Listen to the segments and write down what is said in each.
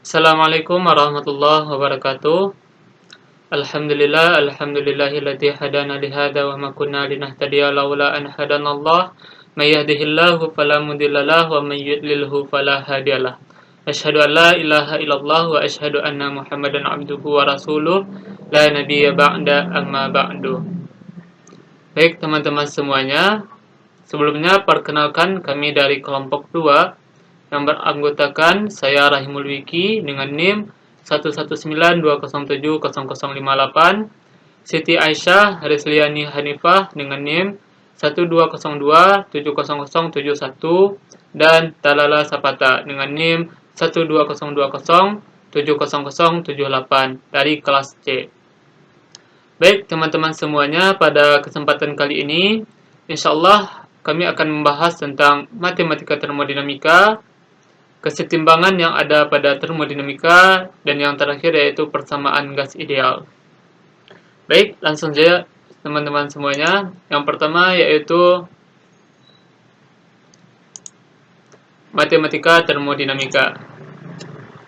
Assalamualaikum warahmatullahi wabarakatuh. Alhamdulillahilladzi hadana li hadza wa ma kunna linahtadiya laula an hadanallah. May yahdihillahu fala mudhillalah wa may yudlilhu fala hadiyalah. Asyhadu an la ilaha illallah wa asyhadu anna Muhammadan abduhu wa rasuluh. La nabiyya ba'da amma ba'du. Baik teman-teman semuanya, sebelumnya perkenalkan kami dari kelompok 2 yang beranggotakan saya Rahimul Wiki dengan NIM 11920700058, Siti Aisyah Rizliani Hanifah dengan NIM 1202700071, dan Talala Sapata dengan NIM 12020700078 dari kelas C. Baik teman-teman semuanya, pada kesempatan kali ini insyaallah kami akan membahas tentang matematika termodinamika, kesetimbangan yang ada pada termodinamika, dan yang terakhir yaitu persamaan gas ideal. Baik, langsung saja teman-teman semuanya. Yang pertama yaitu matematika termodinamika.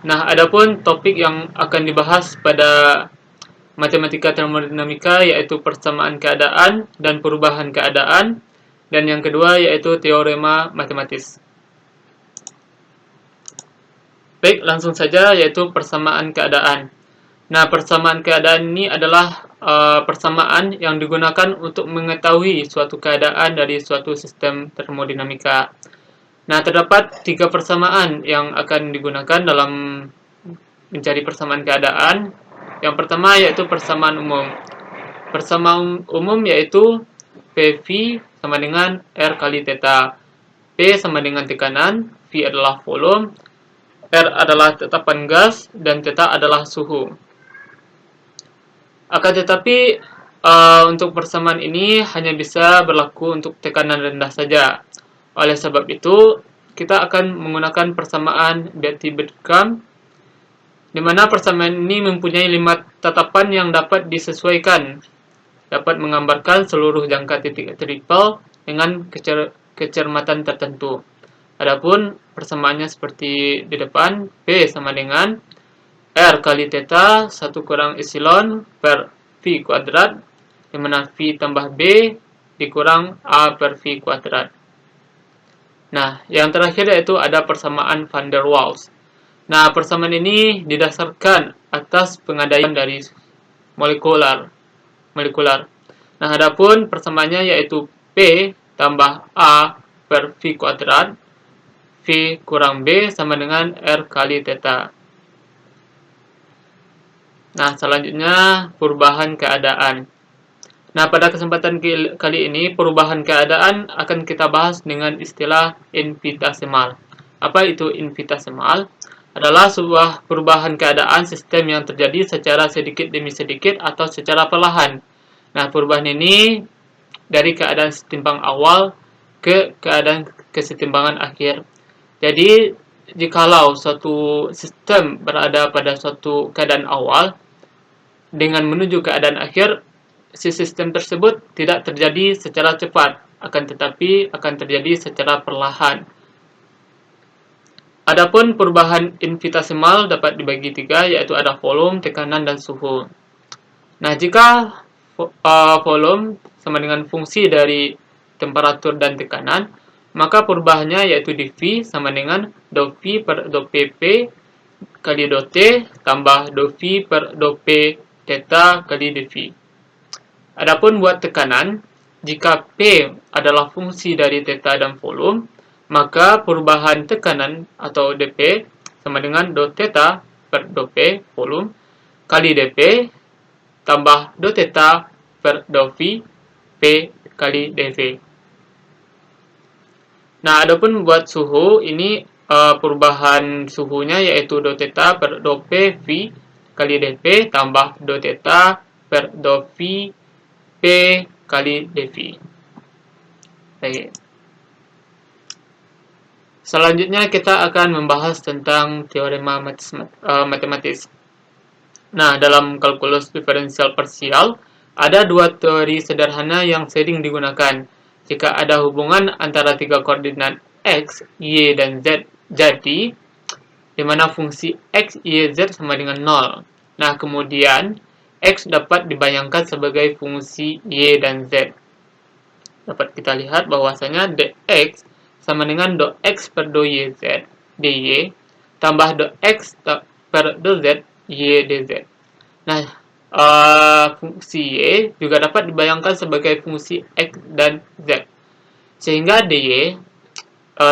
Nah, adapun topik yang akan dibahas pada matematika termodinamika yaitu persamaan keadaan dan perubahan keadaan, dan yang kedua yaitu teorema matematis. Baik, langsung saja yaitu persamaan keadaan. Nah, persamaan keadaan ini adalah persamaan yang digunakan untuk mengetahui suatu keadaan dari suatu sistem termodinamika. Nah, terdapat 3 persamaan yang akan digunakan dalam mencari persamaan keadaan. Yang pertama yaitu persamaan umum. Persamaan umum yaitu PV sama dengan R kali theta. P sama dengan tekanan, V adalah volume, R adalah tetapan gas, dan theta adalah suhu. Akan tetapi untuk persamaan ini hanya bisa berlaku untuk tekanan rendah saja. Oleh sebab itu, kita akan menggunakan persamaan Betti-Bentham, di mana persamaan ini mempunyai 5 tatapan yang dapat disesuaikan, dapat menggambarkan seluruh jangka titik triple dengan kecermatan tertentu. Adapun persamaannya seperti di depan, P sama dengan R kali theta 1 kurang epsilon per V kuadrat, di mana V tambah B dikurang A per V kuadrat. Nah, yang terakhir yaitu ada persamaan van der Waals. Nah, persamaan ini didasarkan atas pengadaian dari molekular. Nah, adapun persamaannya yaitu P tambah A per V kuadrat, V kurang B sama dengan R kali theta. Nah, selanjutnya perubahan keadaan. Nah, pada kesempatan kali ini perubahan keadaan akan kita bahas dengan istilah infinitesimal. Apa itu infinitesimal? Adalah sebuah perubahan keadaan sistem yang terjadi secara sedikit demi sedikit atau secara perlahan. Nah, perubahan ini dari keadaan setimbang awal ke keadaan kesetimbangan akhir. Jadi, jikalau suatu sistem berada pada suatu keadaan awal dengan menuju keadaan akhir, si sistem tersebut tidak terjadi secara cepat, akan tetapi akan terjadi secara perlahan. Adapun perubahan infinitesimal dapat dibagi 3, yaitu ada volume, tekanan, dan suhu. Nah, jika volume sama dengan fungsi dari temperatur dan tekanan, maka perubahannya yaitu dV sama dengan dou V per dou PP kali dou T tambah dou V per dou P theta kali dV. Adapun buat tekanan, jika P adalah fungsi dari theta dan volume, maka perubahan tekanan atau dP sama dengan dou theta per dou P volume kali dP tambah dou theta per dou V P kali dV. Nah, adapun buat suhu ini perubahan suhunya yaitu dou theta per dou P V kali dP tambah dou theta per dou V P kali dV. Baik. Selanjutnya kita akan membahas tentang teorema matematis. Nah, dalam kalkulus diferensial parsial ada 2 teori sederhana yang sering digunakan. Jika ada hubungan antara 3 koordinat X, Y, dan Z jadi, di mana fungsi X, Y, Z sama dengan 0. Nah, kemudian X dapat dibayangkan sebagai fungsi Y dan Z. Dapat kita lihat bahwasanya dx sama dengan do x per do yz dy tambah do x per do z y dz. Nah, fungsi y juga dapat dibayangkan sebagai fungsi x dan z. Sehingga dy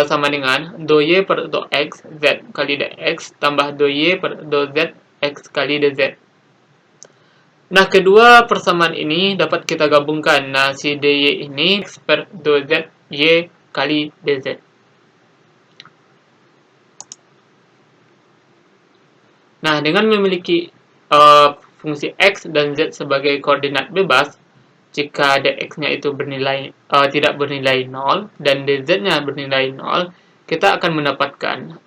sama dengan do y per do x z kali dx tambah do y per do z x kali dz. Nah, kedua persamaan ini dapat kita gabungkan. Nah, si dy ini x per do z y kali dz. Nah, dengan memiliki fungsi x dan z sebagai koordinat bebas, jika dx-nya itu tidak bernilai 0 dan dz-nya bernilai 0, kita akan mendapatkan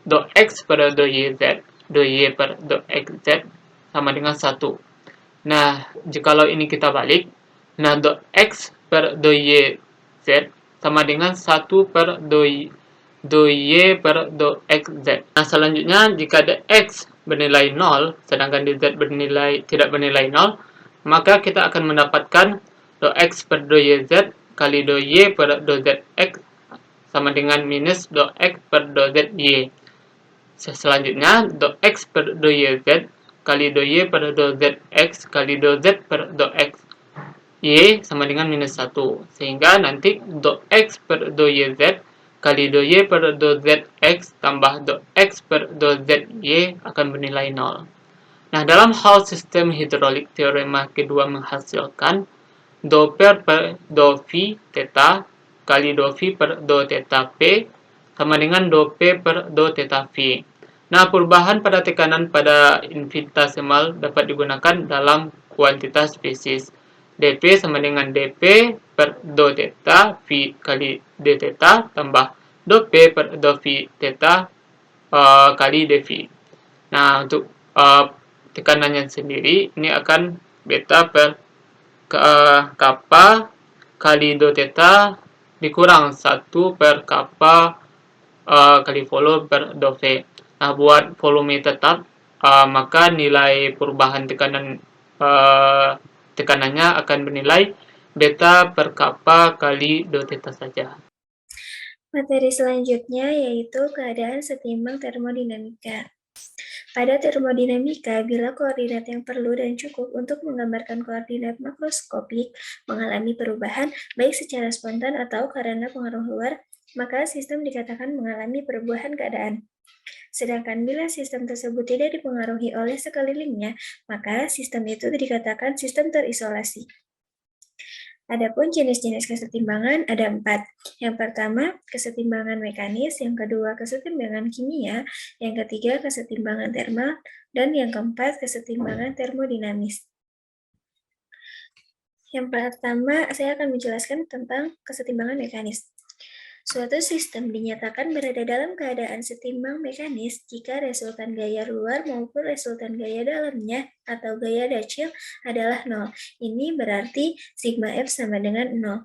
do x per do yz, do y per do xz sama dengan 1. Nah, jikalau ini kita balik, nah do x per do y z sama dengan 1 per do y per do x z. Nah, selanjutnya jika dx bernilai 0, sedangkan dz tidak bernilai 0, maka kita akan mendapatkan do x per do y z kali do y per do z x sama dengan minus do x per do z y. Selanjutnya, do x per do y z kali do y per do z x kali do z per do x y sama dengan minus 1. Sehingga nanti do x per do y z kali do y per do z x tambah do x per do z y akan bernilai 0. Nah, dalam hal sistem hidrolik, teorema kedua menghasilkan do per do phi theta kali do phi per do theta p sama dengan do p per do theta phi. Nah, perubahan pada tekanan pada infinitesimal dapat digunakan dalam kuantitas spesies. dp sama dengan dp per do theta phi kali d theta tambah do p per do phi theta kali d phi. Nah, untuk tekanannya sendiri ini akan beta per kappa kali do theta dikurang 1 per kappa kali volume per do V. Nah, buat volume tetap, maka nilai perubahan tekanannya akan bernilai beta per kappa kali do theta saja. Materi selanjutnya yaitu keadaan setimbang termodinamika. Pada termodinamika, bila koordinat yang perlu dan cukup untuk menggambarkan koordinat makroskopik mengalami perubahan, baik secara spontan atau karena pengaruh luar, maka sistem dikatakan mengalami perubahan keadaan. Sedangkan bila sistem tersebut tidak dipengaruhi oleh sekelilingnya, maka sistem itu dikatakan sistem terisolasi. Adapun jenis-jenis kesetimbangan ada 4. Yang pertama, kesetimbangan mekanis, yang kedua, kesetimbangan kimia, yang ketiga, kesetimbangan termal, dan yang keempat, kesetimbangan termodinamis. Yang pertama, saya akan menjelaskan tentang kesetimbangan mekanis. Suatu sistem dinyatakan berada dalam keadaan setimbang mekanis jika resultan gaya luar maupun resultan gaya dalamnya atau gaya Dacil adalah 0. Ini berarti sigma F sama dengan 0.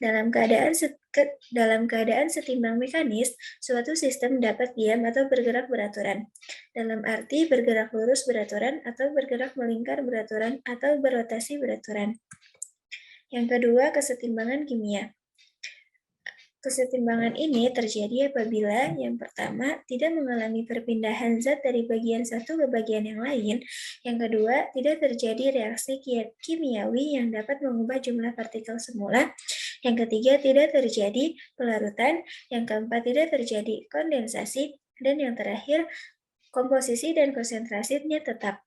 Dalam keadaan setimbang mekanis, suatu sistem dapat diam atau bergerak beraturan. Dalam arti bergerak lurus beraturan atau bergerak melingkar beraturan atau berotasi beraturan. Yang kedua, kesetimbangan kimia. Kesetimbangan ini terjadi apabila yang pertama tidak mengalami perpindahan zat dari bagian satu ke bagian yang lain, yang kedua tidak terjadi reaksi kimiawi yang dapat mengubah jumlah partikel semula, yang ketiga tidak terjadi pelarutan, yang keempat tidak terjadi kondensasi, dan yang terakhir komposisi dan konsentrasinya tetap.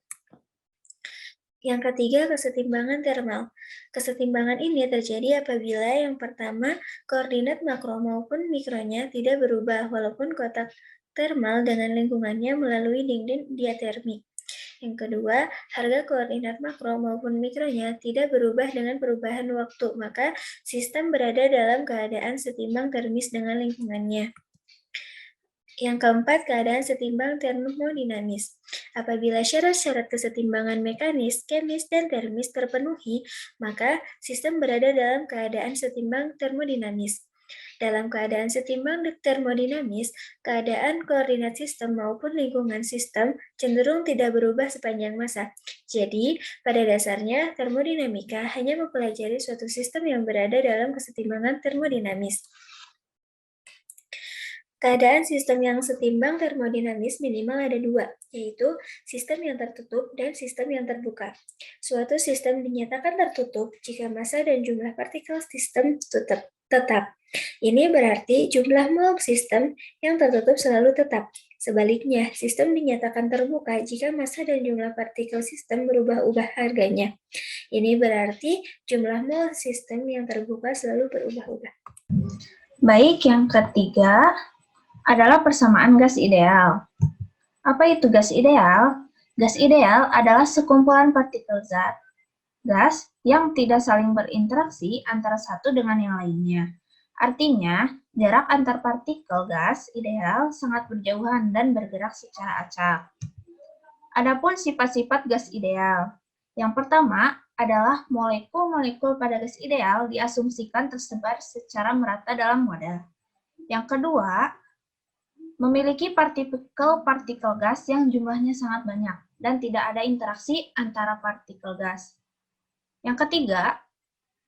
Yang ketiga, kesetimbangan termal. Kesetimbangan ini terjadi apabila yang pertama, koordinat makro maupun mikronya tidak berubah walaupun kotak termal dengan lingkungannya melalui dinding diatermi. Yang kedua, harga koordinat makro maupun mikronya tidak berubah dengan perubahan waktu, maka sistem berada dalam keadaan setimbang termis dengan lingkungannya. Yang keempat, keadaan setimbang termodinamis. Apabila syarat-syarat kesetimbangan mekanis, kemis, dan termis terpenuhi, maka sistem berada dalam keadaan setimbang termodinamis. Dalam keadaan setimbang termodinamis, keadaan koordinat sistem maupun lingkungan sistem cenderung tidak berubah sepanjang masa. Jadi, pada dasarnya, termodinamika hanya mempelajari suatu sistem yang berada dalam kesetimbangan termodinamis. Keadaan sistem yang setimbang termodinamis minimal ada dua, yaitu sistem yang tertutup dan sistem yang terbuka. Suatu sistem dinyatakan tertutup jika massa dan jumlah partikel sistem tetap. Ini berarti jumlah mol sistem yang tertutup selalu tetap. Sebaliknya, sistem dinyatakan terbuka jika massa dan jumlah partikel sistem berubah-ubah harganya. Ini berarti jumlah mol sistem yang terbuka selalu berubah-ubah. Baik, yang ketiga adalah persamaan gas ideal. Apa itu gas ideal? Gas ideal adalah sekumpulan partikel zat, gas yang tidak saling berinteraksi antara satu dengan yang lainnya. Artinya, jarak antar partikel gas ideal sangat berjauhan dan bergerak secara acak. Adapun sifat-sifat gas ideal. Yang pertama adalah molekul-molekul pada gas ideal diasumsikan tersebar secara merata dalam wadah. Yang kedua, memiliki partikel-partikel gas yang jumlahnya sangat banyak dan tidak ada interaksi antara partikel gas. Yang ketiga,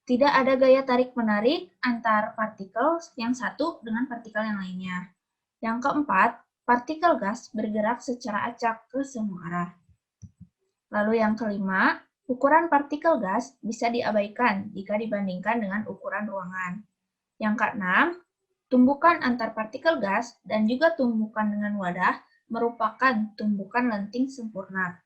tidak ada gaya tarik-menarik antar partikel yang satu dengan partikel yang lainnya. Yang keempat, partikel gas bergerak secara acak ke semua arah. Lalu yang kelima, ukuran partikel gas bisa diabaikan jika dibandingkan dengan ukuran ruangan. Yang keenam, tumbukan antar partikel gas dan juga tumbukan dengan wadah merupakan tumbukan lenting sempurna.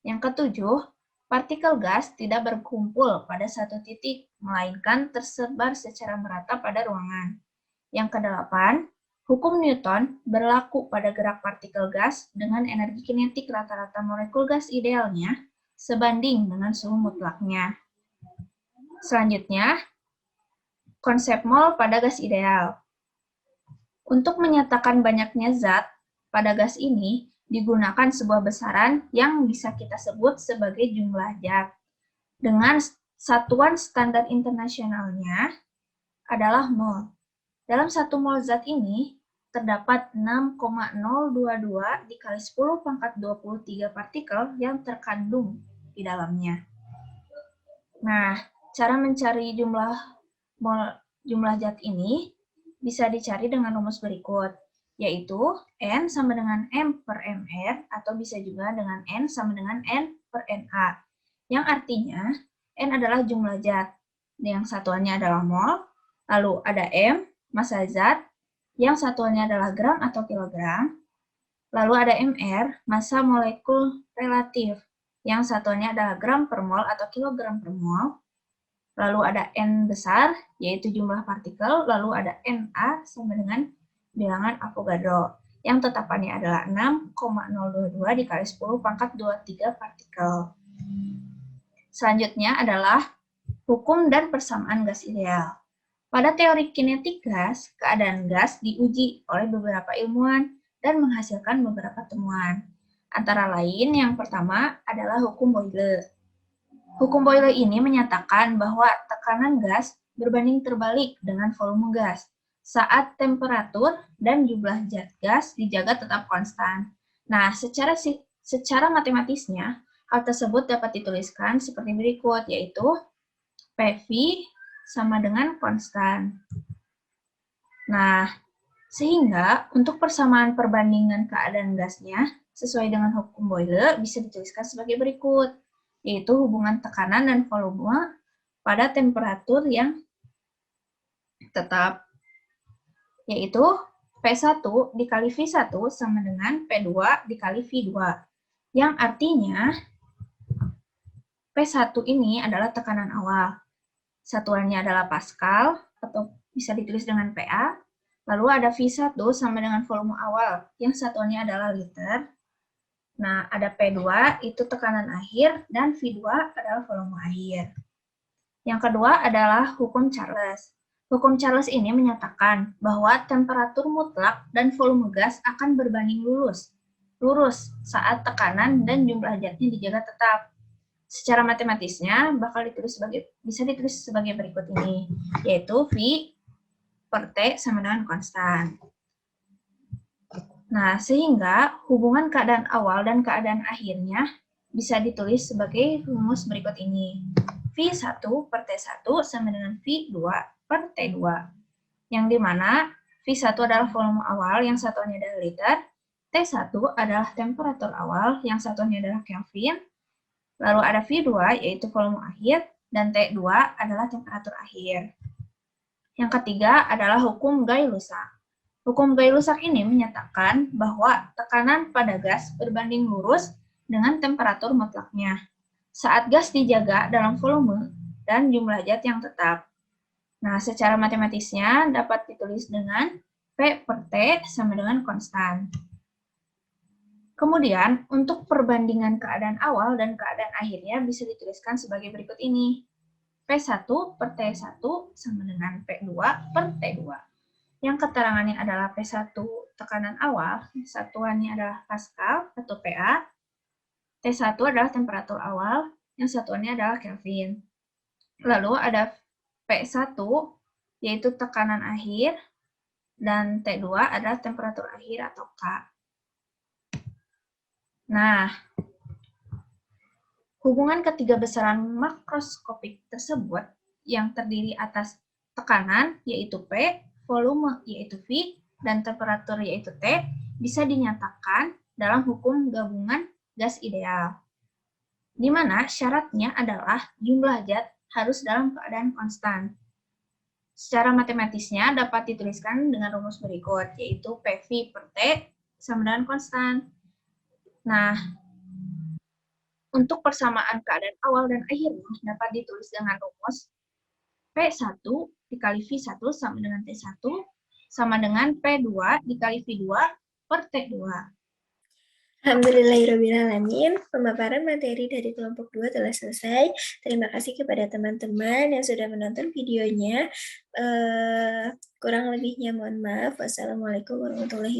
Yang ketujuh, partikel gas tidak berkumpul pada satu titik, melainkan tersebar secara merata pada ruangan. Yang kedelapan, hukum Newton berlaku pada gerak partikel gas dengan energi kinetik rata-rata molekul gas idealnya sebanding dengan suhu mutlaknya. Selanjutnya, konsep mol pada gas ideal. Untuk menyatakan banyaknya zat pada gas ini, digunakan sebuah besaran yang bisa kita sebut sebagai jumlah zat. Dengan satuan standar internasionalnya adalah mol. Dalam satu mol zat ini, terdapat 6,022 dikali 10 pangkat 23 partikel yang terkandung di dalamnya. Nah, cara mencari jumlah zat ini bisa dicari dengan rumus berikut, yaitu N sama dengan M per MR, atau bisa juga dengan N sama dengan N per NA, yang artinya N adalah jumlah zat, yang satuannya adalah mol, lalu ada M, massa zat, yang satuannya adalah gram atau kilogram, lalu ada MR, massa molekul relatif, yang satuannya adalah gram per mol atau kilogram per mol, lalu ada N besar, yaitu jumlah partikel, lalu ada Na sama dengan bilangan Avogadro, yang tetapannya adalah 6,022 dikali 10 pangkat 23 partikel. Selanjutnya adalah hukum dan persamaan gas ideal. Pada teori kinetik gas, keadaan gas diuji oleh beberapa ilmuwan dan menghasilkan beberapa temuan. Antara lain, yang pertama adalah hukum Boyle. Hukum Boyle ini menyatakan bahwa tekanan gas berbanding terbalik dengan volume gas saat temperatur dan jumlah zat gas dijaga tetap konstan. Nah, secara matematisnya, hal tersebut dapat dituliskan seperti berikut, yaitu PV sama dengan konstan. Nah, sehingga untuk persamaan perbandingan keadaan gasnya sesuai dengan hukum Boyle bisa dituliskan sebagai berikut, yaitu hubungan tekanan dan volume pada temperatur yang tetap, yaitu P1 dikali V1 sama dengan P2 dikali V2, yang artinya P1 ini adalah tekanan awal, satuannya adalah Pascal, atau bisa ditulis dengan PA, lalu ada V1 sama dengan volume awal, yang satuannya adalah liter. Nah, ada P2, itu tekanan akhir, dan V2 adalah volume air. Yang kedua adalah hukum Charles. Hukum Charles ini menyatakan bahwa temperatur mutlak dan volume gas akan berbanding lurus saat tekanan dan jumlah zatnya dijaga tetap. Secara matematisnya bisa ditulis sebagai berikut ini, yaitu V per T sama dengan konstan. Nah, sehingga hubungan keadaan awal dan keadaan akhirnya bisa ditulis sebagai rumus berikut ini. V1 per T1 sama dengan V2 per T2. Yang dimana V1 adalah volume awal yang satuannya adalah liter, T1 adalah temperatur awal yang satuannya adalah Kelvin, lalu ada V2 yaitu volume akhir, dan T2 adalah temperatur akhir. Yang ketiga adalah hukum Gay-Lussac. Hukum Gay-Lussac ini menyatakan bahwa tekanan pada gas berbanding lurus dengan temperatur mutlaknya saat gas dijaga dalam volume dan jumlah zat yang tetap. Nah, secara matematisnya dapat ditulis dengan P per T sama dengan konstan. Kemudian, untuk perbandingan keadaan awal dan keadaan akhirnya bisa dituliskan sebagai berikut ini. P1 per T1 sama dengan P2 per T2. Yang keterangannya adalah P1 tekanan awal, satuannya adalah Pascal atau PA. T1 adalah temperatur awal, yang satuannya adalah Kelvin. Lalu ada P1, yaitu tekanan akhir, dan T2 adalah temperatur akhir atau K. Nah, hubungan ketiga besaran makroskopik tersebut yang terdiri atas tekanan, yaitu P, volume, yaitu V, dan temperatur, yaitu T, bisa dinyatakan dalam hukum gabungan gas ideal, di mana syaratnya adalah jumlah zat harus dalam keadaan konstan. Secara matematisnya dapat dituliskan dengan rumus berikut, yaitu PV per T sama dengan konstan. Nah, untuk persamaan keadaan awal dan akhirnya dapat ditulis dengan rumus P1 dikali V1 sama dengan T1 sama dengan P2 dikali V2 per T2. Alhamdulillahirrahmanirrahim, pemaparan materi dari kelompok 2 telah selesai. Terima kasih kepada teman-teman yang sudah menonton videonya. Kurang lebihnya mohon maaf. Wassalamualaikum warahmatullahi wabarakatuh.